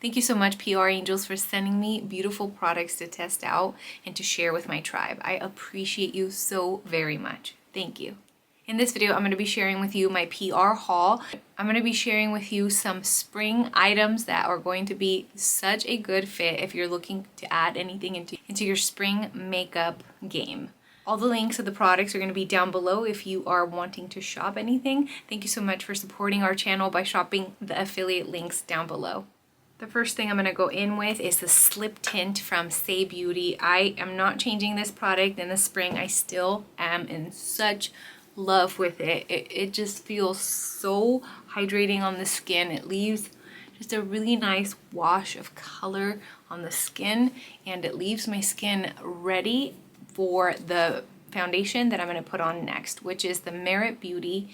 Thank you so much, PR Angels, for sending me beautiful products to test out and to share with my tribe. I appreciate you so very much. Thank you. In this video, I'm going to be sharing with you my PR haul. I'm going to be sharing with you some spring items that are going to be such a good fit if you're looking to add anything into your spring makeup game. All the links of the products are going to be down below if you are wanting to shop anything. Thank you so much for supporting our channel by shopping the affiliate links down below. The first thing I'm going to go in with is the Slip Tint from Saie Beauty. I am not changing this product in the spring. I still am in such love with it. It just feels so hydrating on the skin. It leaves just a really nice wash of color on the skin, and it leaves my skin ready for the foundation that I'm going to put on next, which is the Merit Beauty.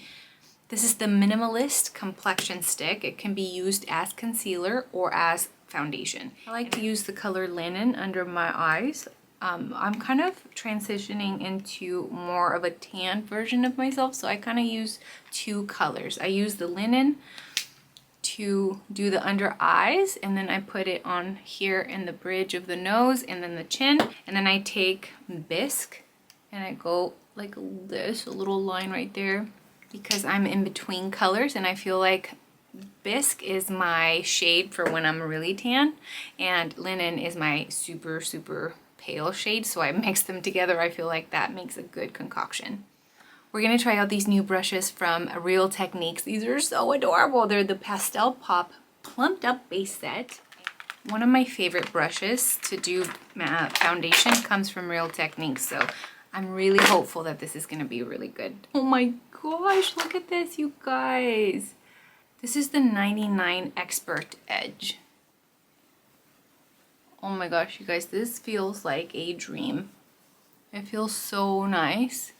This is the Minimalist Complexion Stick. It can be used as concealer or as foundation. I like to use the color Linen under my eyes. I'm kind of transitioning into more of a tan version of myself, so I kind of use two colors. I use the Linen to do the under eyes, and then I put it on here in the bridge of the nose and then the chin, and then I take Bisque and I go like this, a little line right there, because I'm in between colors and I feel like Bisque is my shade for when I'm really tan and Linen is my super pale shade, so I mix them together. I feel like that makes a good concoction. We're going to try out these new brushes from Real Techniques. These are so adorable. They're the Pastel Pop Plumped Up Base Set. One of my favorite brushes to do foundation comes from Real Techniques, so I'm really hopeful that this is going to be really good. Oh my gosh, look at this, you guys. This is the 99 Expert Edge. Oh my gosh, you guys, this feels like a dream. It feels so nice.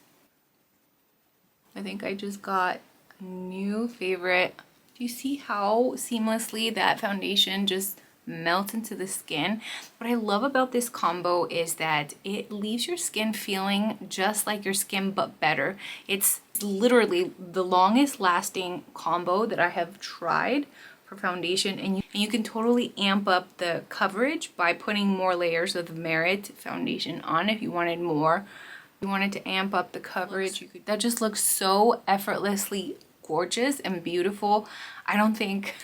I think I just got a new favorite. Do you see how seamlessly that foundation just melts into the skin? What I love about this combo is that it leaves your skin feeling just like your skin but better. It's literally the longest lasting combo that I have tried for foundation, and you can totally amp up the coverage by putting more layers of the Merit foundation on if you wanted more. If you wanted to amp up the coverage, that just looks so effortlessly gorgeous and beautiful. I don't think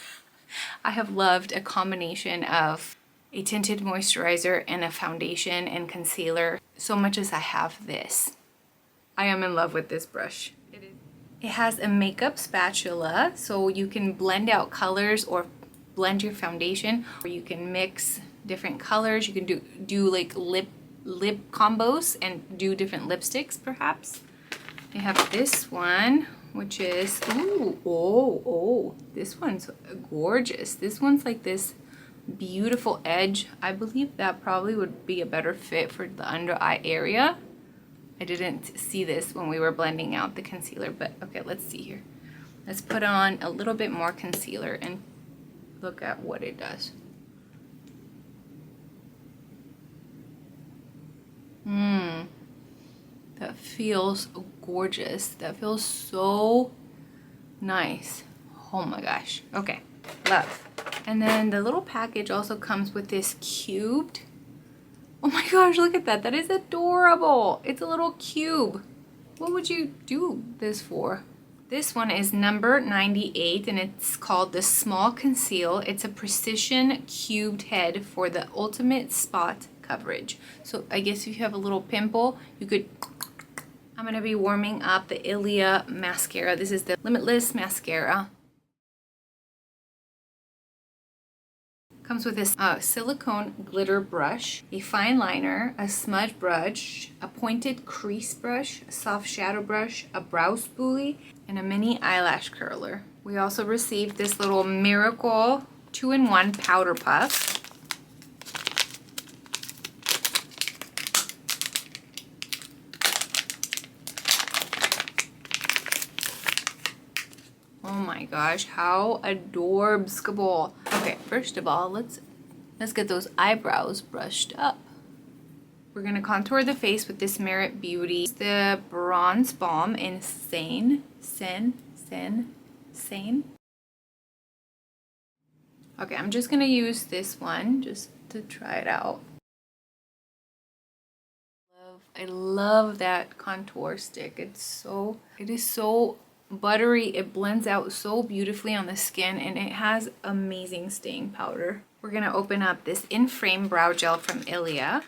I have loved a combination of a tinted moisturizer and a foundation and concealer so much as I have this. I am in love with this brush. It has a makeup spatula, so you can blend out colors or blend your foundation, or you can mix different colors. You can do like lip combos and do different lipsticks perhaps. They have this one, which is this one's gorgeous. This one's like this beautiful edge. I believe that probably would be a better fit for the under eye area. I didn't see this when we were blending out the concealer, but okay, let's see here. Let's put on a little bit more concealer and look at what it does. That feels gorgeous. That feels so nice. Oh my gosh. Okay, love. And then the little package also comes with this cubed. Oh my gosh, look at that. That is adorable. It's a little cube. What would you do this for? This one is number 98 and it's called the Small Conceal. It's a precision cubed head for the ultimate spot coverage. So I guess if you have a little pimple, you could... I'm going to be warming up the ILIA mascara. This is the Limitless Mascara. Comes with this silicone glitter brush, a fine liner, a smudge brush, a pointed crease brush, a soft shadow brush, a brow spoolie, and a mini eyelash curler. We also received this little Miracle 2-in-1 powder puff. Oh my gosh, how adorbsable. Okay, first of all, let's get those eyebrows brushed up. We're gonna contour the face with this Merit Beauty, the Bronze Balm in Saie. Okay, I'm just gonna use this one just to try it out. I love that contour stick. It is so buttery. It blends out so beautifully on the skin, and it has amazing staying powder. We're gonna open up this In Frame Brow Gel from ILIA.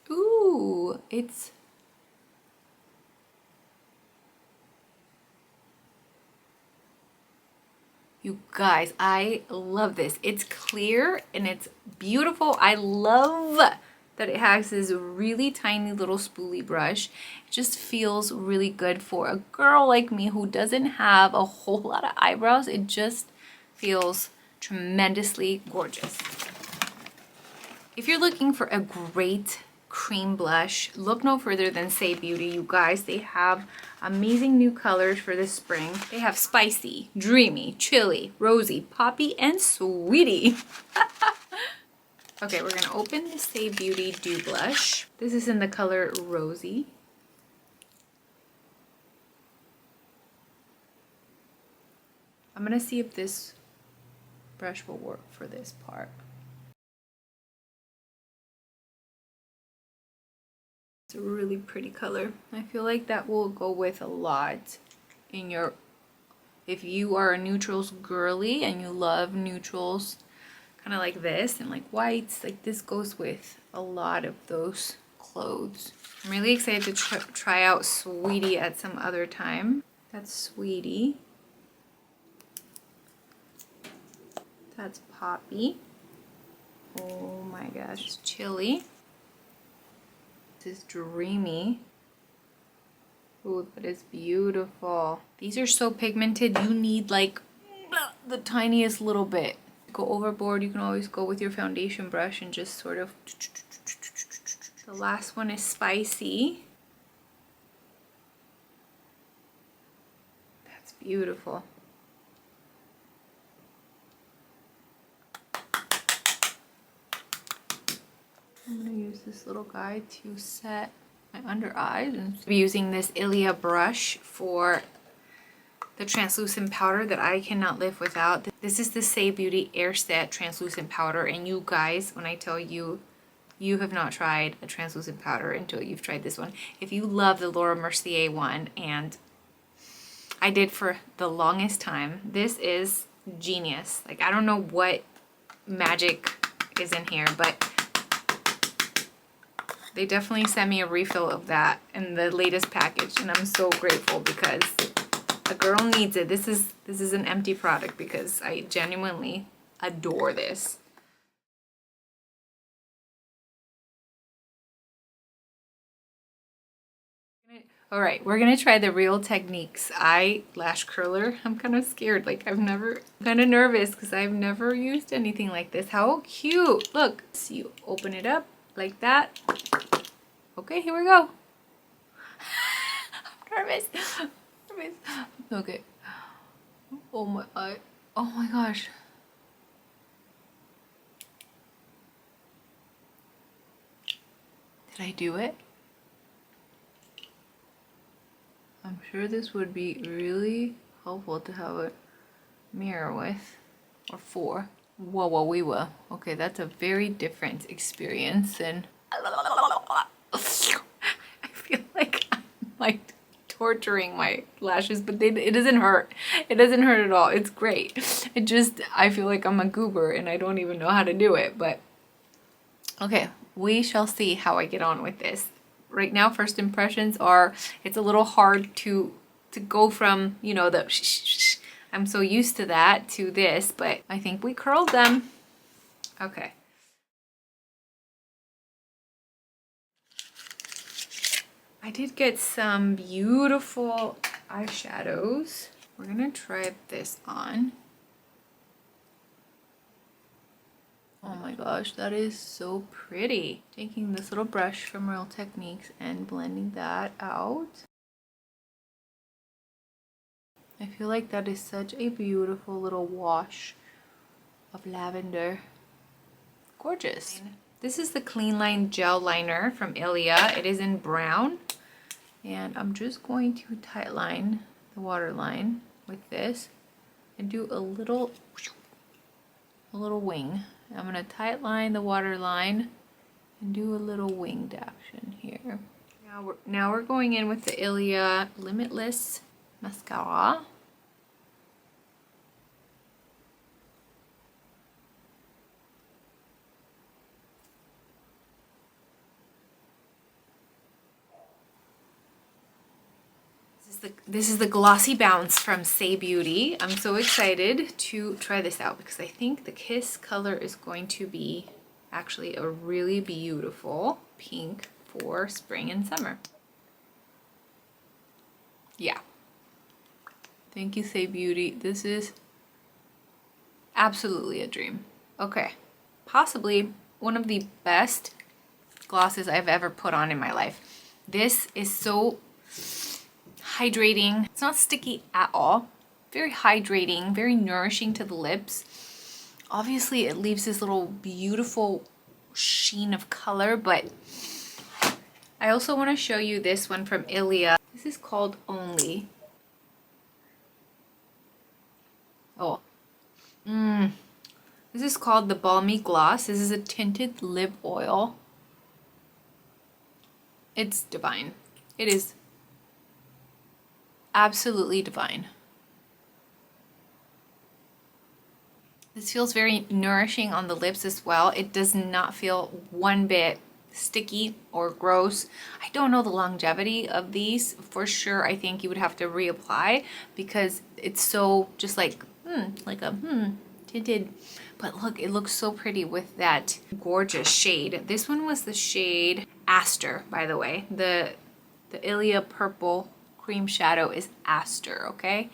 Ooh, it's you guys, I love this. It's clear and it's beautiful. I love that it has this really tiny little spoolie brush. It just feels really good for a girl like me who doesn't have a whole lot of eyebrows. It just feels tremendously gorgeous. If you're looking for a great cream blush, look no further than Saie Beauty. You guys, they have amazing new colors for this spring. They have spicy, dreamy, chilly, rosy, poppy, and sweetie. Okay, we're gonna open the Saie Beauty Dew Blush. This is in the color Rosy. I'm gonna see if this brush will work for this part. It's a really pretty color. I feel like that will go with a lot in your, if you are a neutrals girly and you love neutrals kind of like this and like whites, like this goes with a lot of those clothes. I'm really excited to try out Sweetie at some other time. That's Sweetie. That's Poppy. Oh my gosh, it's Chilly. This is Dreamy. Ooh, that is beautiful. These are so pigmented, you need like the tiniest little bit. Go overboard, you can always go with your foundation brush and just sort of. The last one is Spicy. That's beautiful. I'm gonna use this little guy to set my under eyes and be using this ILIA brush for the translucent powder that I cannot live without. This is the Saie Beauty Air Set translucent powder, and you guys, when I tell you, you have not tried a translucent powder until you've tried this one. If you love the Laura Mercier one, and I did for the longest time, this is genius. Like, I don't know what magic is in here, but they definitely sent me a refill of that in the latest package, and I'm so grateful because a girl needs it. This is an empty product because I genuinely adore this. All right, we're gonna try the Real Techniques eyelash curler. I'm kind of scared. Like I'm kind of nervous because I've never used anything like this. How cute! Look, so you open it up like that. Okay, here we go. I'm nervous. Okay. Oh my eye. Oh my gosh. Did I do it? I'm sure this would be really helpful to have a mirror with, or for. Whoa, whoa, wee, whoa. Okay, that's a very different experience and I feel like I'm like torturing my lashes, but it doesn't hurt. It doesn't hurt at all. It's great. It just, I feel like I'm a goober and I don't even know how to do it, but okay, we shall see how I get on with this. Right now, first impressions are, it's a little hard to go from, you know, the I'm so used to that to this, but I think we curled them. Okay. I did get some beautiful eyeshadows. We're gonna try this on. Oh my gosh, that is so pretty. Taking this little brush from Real Techniques and blending that out. I feel like that is such a beautiful little wash of lavender. Gorgeous. This is the Clean Line Gel Liner from ILIA. It is in brown. And I'm just going to tight line the waterline with this and do a little wing. I'm gonna tight line the waterline and do a little winged action here. Now we're going in with the ILIA Limitless Mascara. This is the Glossy Bounce from Saie Beauty. I'm so excited to try this out because I think the Kiss color is going to be actually a really beautiful pink for spring and summer. Yeah. Thank you, Saie Beauty. This is absolutely a dream. Okay. Possibly one of the best glosses I've ever put on in my life. This is so hydrating. It's not sticky at all. Very hydrating, very nourishing to the lips. Obviously, it leaves this little beautiful sheen of color, but I also want to show you this one from ILIA. This is called Only. Oh. This is called the Balmy Gloss. This is a tinted lip oil. It's divine. It is absolutely divine. This feels very nourishing on the lips as well. It does not feel one bit sticky or gross. I don't know the longevity of these. For sure, I think you would have to reapply because it's so just like tinted. But look, it looks so pretty with that gorgeous shade. This one was the shade Aster, by the way. The ILIA Purple Cream Shadow is Aster, okay?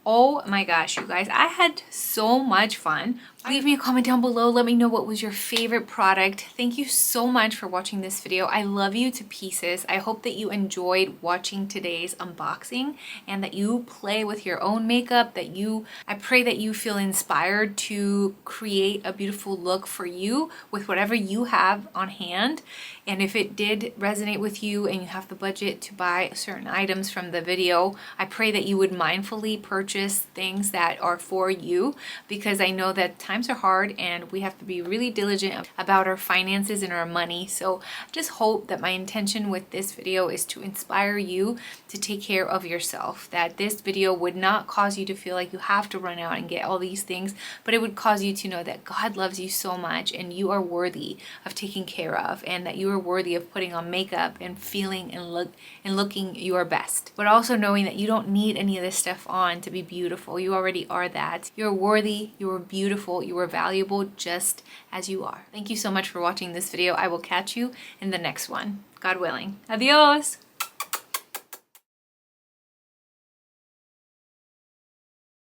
Oh my gosh, you guys, I had so much fun. Leave me a comment down below. Let me know what was your favorite product. Thank you so much for watching this video. I love you to pieces. I hope that you enjoyed watching today's unboxing and that you play with your own makeup, I pray that you feel inspired to create a beautiful look for you with whatever you have on hand. And if it did resonate with you and you have the budget to buy certain items from the video, I pray that you would mindfully purchase things that are for you, because I know that times are hard and we have to be really diligent about our finances and our money. So just hope that my intention with this video is to inspire you to take care of yourself, that this video would not cause you to feel like you have to run out and get all these things, but it would cause you to know that God loves you so much and you are worthy of taking care of, and that you are worthy of putting on makeup and feeling and looking your best. But also knowing that you don't need any of this stuff on to be beautiful. You already are that. You're worthy, you're beautiful, you are valuable just as you are. Thank you so much for watching this video. I will catch you in the next one, God willing. Adios!